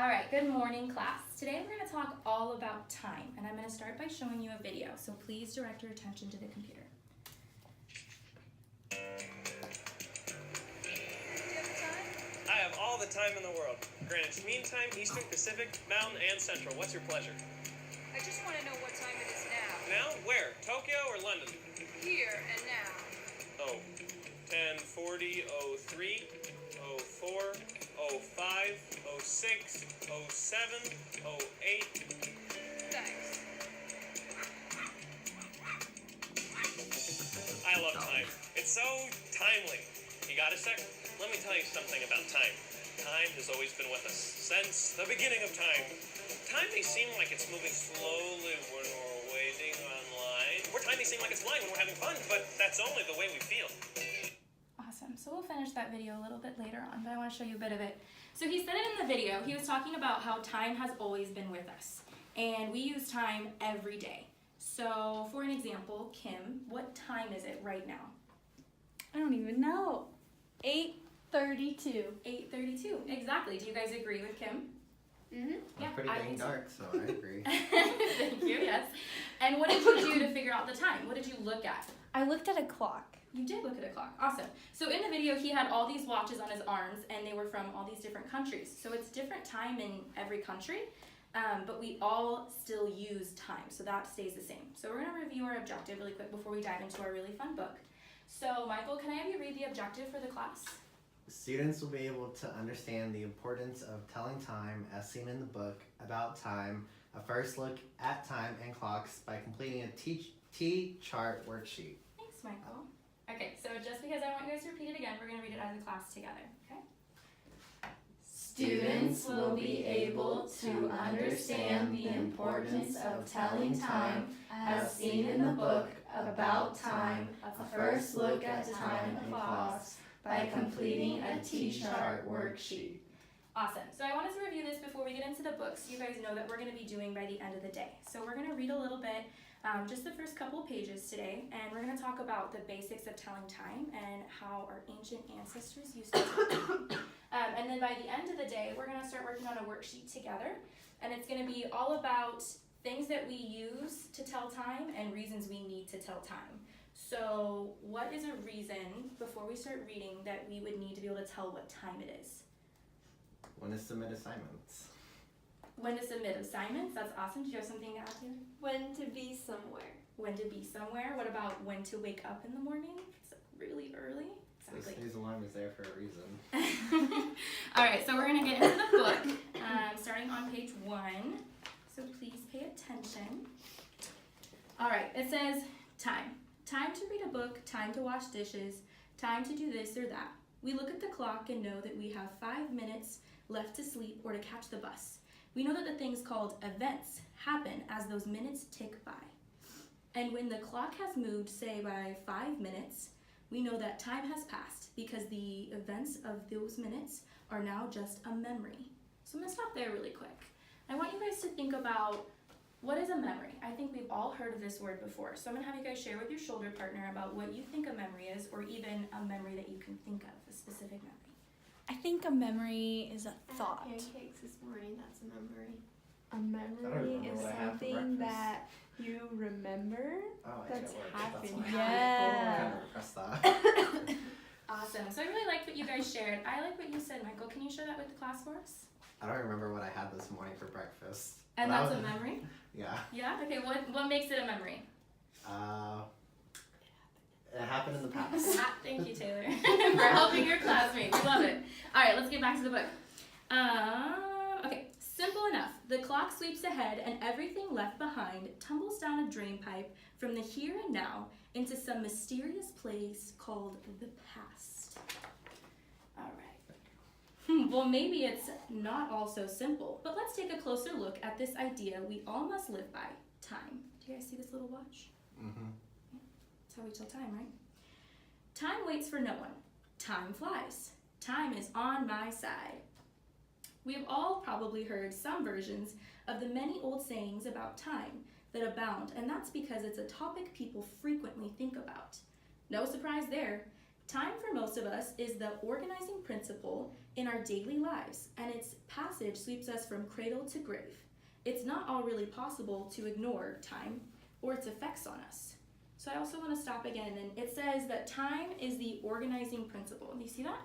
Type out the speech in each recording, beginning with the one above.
right, good morning class. Today we're going to talk all about time, and I'm going to start by showing you a video, so please direct your attention to the computer. Do you have time? I have all the time in the world. Greenwich Mean Time, Eastern, Pacific, Mountain, and Central. What's your pleasure? I just want to know what time it is now. Now? Where? Tokyo or London? Here and now. Oh, 10:40, 03, 04, 05, 06, 07, 08. Thanks. I love time. It's so timely. You got a sec? Let me tell you something about time. Time has always been with us since the beginning of time. Time may seem like it's moving slowly when we're waiting online. Or time may seem like it's flying when we're having fun, but that's only the way we feel. Awesome. So we'll finish that video a little bit later on, but I want to show you a bit of it. So he said it in the video. He was talking about how time has always been with us, and we use time every day. So for an example, Kim, what time is it right now? I don't even know. 8:32. 8:32. Exactly. Do you guys agree with Kim? Mm-hmm. Yeah, It's pretty I dang do. dark, so I agree. Thank you, yes. And what did you do to figure out the time? What did you look at? I looked at a clock. You did look at a clock. Awesome. So in the video, he had all these watches on his arms, and they were from all these different countries. So it's different time in every country, but we all still use time, so that stays the same. So we're going to review our objective really quick before we dive into our really fun book. So Michael, can I have you read the objective for the class? Students will be able to understand the importance of telling time as seen in the book About Time, a first look at time and clocks by completing a T-chart worksheet. Thanks, Michael. Okay, so just because I want you guys to repeat it again, we're going to read it as a class together, okay? Students will be able to understand the importance of telling time as seen in the book About Time, a first look at time and clocks by completing a T-chart worksheet. Awesome. So I wanted to review this before we get into the book so you guys know that we're going to be doing by the end of the day. So we're going to read a little bit, just the first couple pages today, and we're going to talk about the basics of telling time and how our ancient ancestors used to tell time. And then by the end of the day, we're going to start working on a worksheet together, and it's going to be all about things that we use to tell time and reasons we need to tell time. So what is a reason, before we start reading, that we would need to be able to tell what time it is? When to submit assignments. When to submit assignments, that's awesome. Do you have something to add to it? When to be somewhere. When to be somewhere. What about when to wake up in the morning? It's really early. Sounds like... This alarm is there for a reason. All right, so we're going to get into the book, starting on page 1. So please pay attention. All right, it says time. Time to read a book, time to wash dishes, time to do this or that. We look at the clock and know that we have 5 minutes left to sleep or to catch the bus. We know that the things called events happen as those minutes tick by. And when the clock has moved, say, by 5 minutes, we know that time has passed because the events of those minutes are now just a memory. So I'm going to stop there really quick. I want you guys to think about, what is a memory? I think we've all heard of this word before. So I'm going to have you guys share with your shoulder partner about what you think a memory is, or even a memory that you can think of, a specific memory. I think a memory is a I thought. had pancakes this morning, that's a memory. A I don't memory remember is what I had for something breakfast. that you remember Oh, I that's get work. happened. That's Yeah. Press that. Awesome. So I really liked what you guys shared. I like what you said, Michael. Can you share that with the class for us? I don't remember what I had this morning for breakfast. And But I that's a was- memory? Yeah. Yeah? Okay, what makes it a memory? It happened in the past. Thank you, Taylor, for helping your classmates. Love it. All right, let's get back to the book. Okay, simple enough. The clock sweeps ahead and everything left behind tumbles down a drain pipe from the here and now into some mysterious place called the past. All right. Well, maybe it's not all so simple, but let's take a closer look at this idea we all must live by, time. Do you guys see this little watch? Mm-hmm. That's how we tell time, right? Time waits for no one. Time flies. Time is on my side. We have all probably heard some versions of the many old sayings about time that abound, and that's because it's a topic people frequently think about. No surprise there. Time for most of us is the organizing principle in our daily lives, and its passage sweeps us from cradle to grave. It's not all really possible to ignore time or its effects on us. So I also want to stop again, and it says that time is the organizing principle. Do you see that?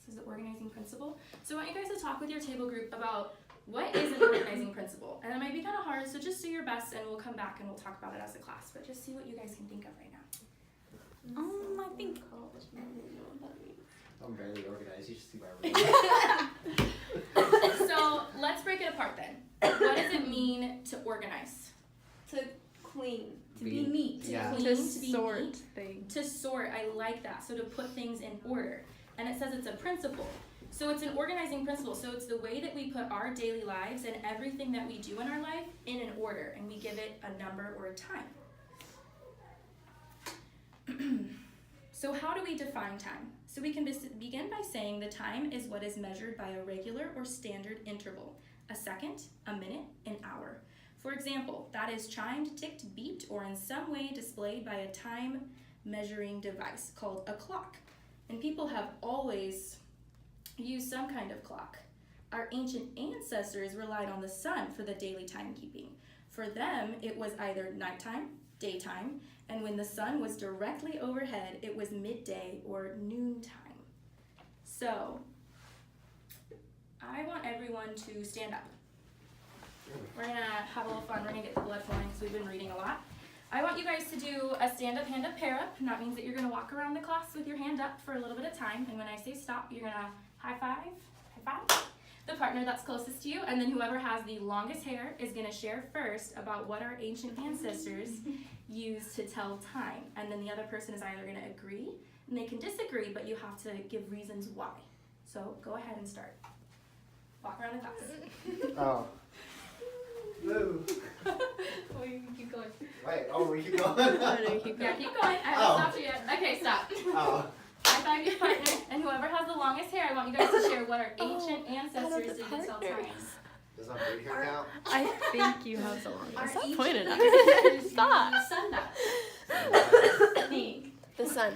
This is the organizing principle. So I want you guys to talk with your table group about what is an organizing principle. And it might be kind of hard, so just do your best and we'll come back and we'll talk about it as a class. But just see what you guys can think of right now. I think. I'm barely organized. You should see my room. So let's break it apart then. What does it mean to organize? To clean. To be neat. Yeah. Clean, To to be sort neat. things. To sort, I like that. So to put things in order. And it says it's a principle. So it's an organizing principle. So it's the way that we put our daily lives and everything that we do in our life in an order, and we give it a number or a time. So how do we define time? So we can begin by saying the time is what is measured by a regular or standard interval, a second, a minute, an hour. For example, that is chimed, ticked, beeped, or in some way displayed by a time measuring device called a clock. And people have always used some kind of clock. Our ancient ancestors relied on the sun for the daily timekeeping. For them, it was either nighttime, daytime, and when the sun was directly overhead, it was midday or noontime. So, I want everyone to stand up. We're gonna have a little fun. We're gonna get the blood flowing because we've been reading a lot. I want you guys to do a stand-up, hand-up, pair-up, and that means that you're gonna walk around the class with your hand up for a little bit of time, and when I say stop, you're gonna high five the partner that's closest to you, and then whoever has the longest hair is gonna share first about what our ancient ancestors used to tell time, and then the other person is either gonna agree, and they can disagree, but you have to give reasons why. So go ahead and start. Walk around the class. Oh. Woo. Oh, you can keep going. Wait, oh, we keep going? Yeah, keep going. I haven't stopped you yet. Okay, stop. Oh. High five your partner, and whoever has the longest hair, I want you guys to share what our ancient ancestors did to tell time. Does my braid hair count? I think you have the longest. Our Stop ancient pointing at ancestors me. Stop. used sundial. Think. The sun.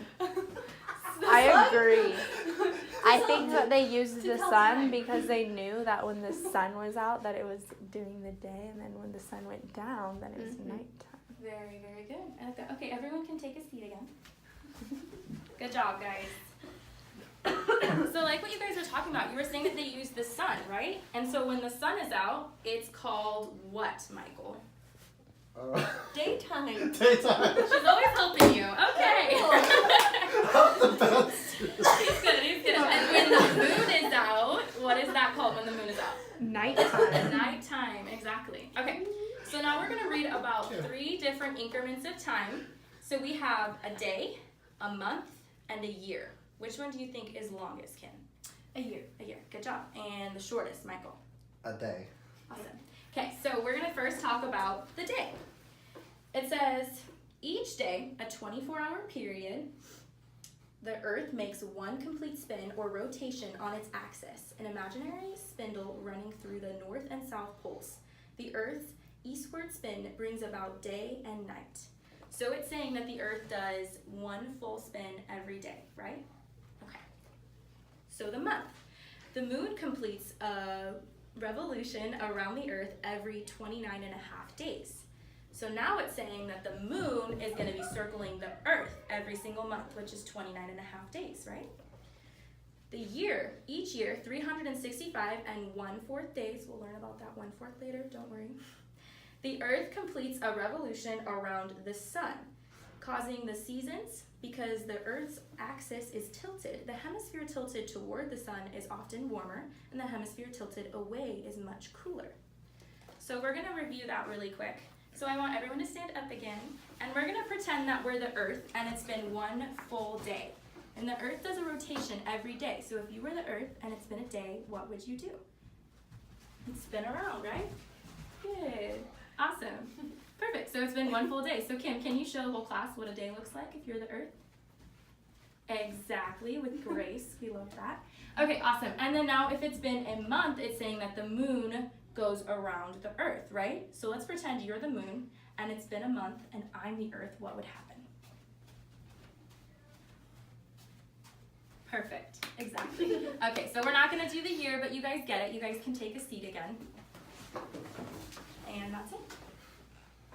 I agree. I think that they used the sun because they knew that when the sun was out that it was during the day, and then when the sun went down then it was nighttime. Very, very good. I like that. Okay, everyone can take a seat again. Good job, guys. So like what you guys were talking about, you were saying that they use the sun, right? And so when the sun is out, it's called what, Michael? Daytime. Daytime. She's always helping you. Okay. I'm the best. He's good, he's good. And when the moon is out, what is that called when the moon is out? Nighttime. Nighttime, exactly. Okay, so now we're going to read about 3 different increments of time. So we have a day, a month, and a year. Which one do you think is longest, Kim? A year. A year, good job. And the shortest, Michael? A day. Awesome. Okay, so we're going to first talk about the day. It says, each day, a 24-hour period, the Earth makes one complete spin or rotation on its axis, an imaginary spindle running through the north and south poles. The Earth's eastward spin brings about day and night. So it's saying that the Earth does one full spin every day, right? Okay. So the month. The moon completes a revolution around the Earth every 29 and a half days. So now it's saying that the moon is going to be circling the Earth every single month, which is 29 and a half days, right? The year, each year, 365 and 1/4 days. We'll learn about that 1/4 later, don't worry. The Earth completes a revolution around the sun, causing the seasons because the Earth's axis is tilted. The hemisphere tilted toward the sun is often warmer, and the hemisphere tilted away is much cooler. So we're going to review that really quick. So I want everyone to stand up again, and we're going to pretend that we're the Earth, and it's been one full day. And the Earth does a rotation every day. So if you were the Earth and it's been a day, what would you do? You'd spin around, right? Good. Awesome. Perfect. So it's been one full day. So Kim, can you show the whole class what a day looks like if you're the Earth? Exactly, with grace. We love that. Okay, awesome. And then now if it's been a month, it's saying that the moon goes around the Earth, right? So let's pretend you're the moon and it's been a month and I'm the Earth. What would happen? Perfect. Exactly. Okay, so we're not going to do the year, but you guys get it. You guys can take a seat again. And that's it.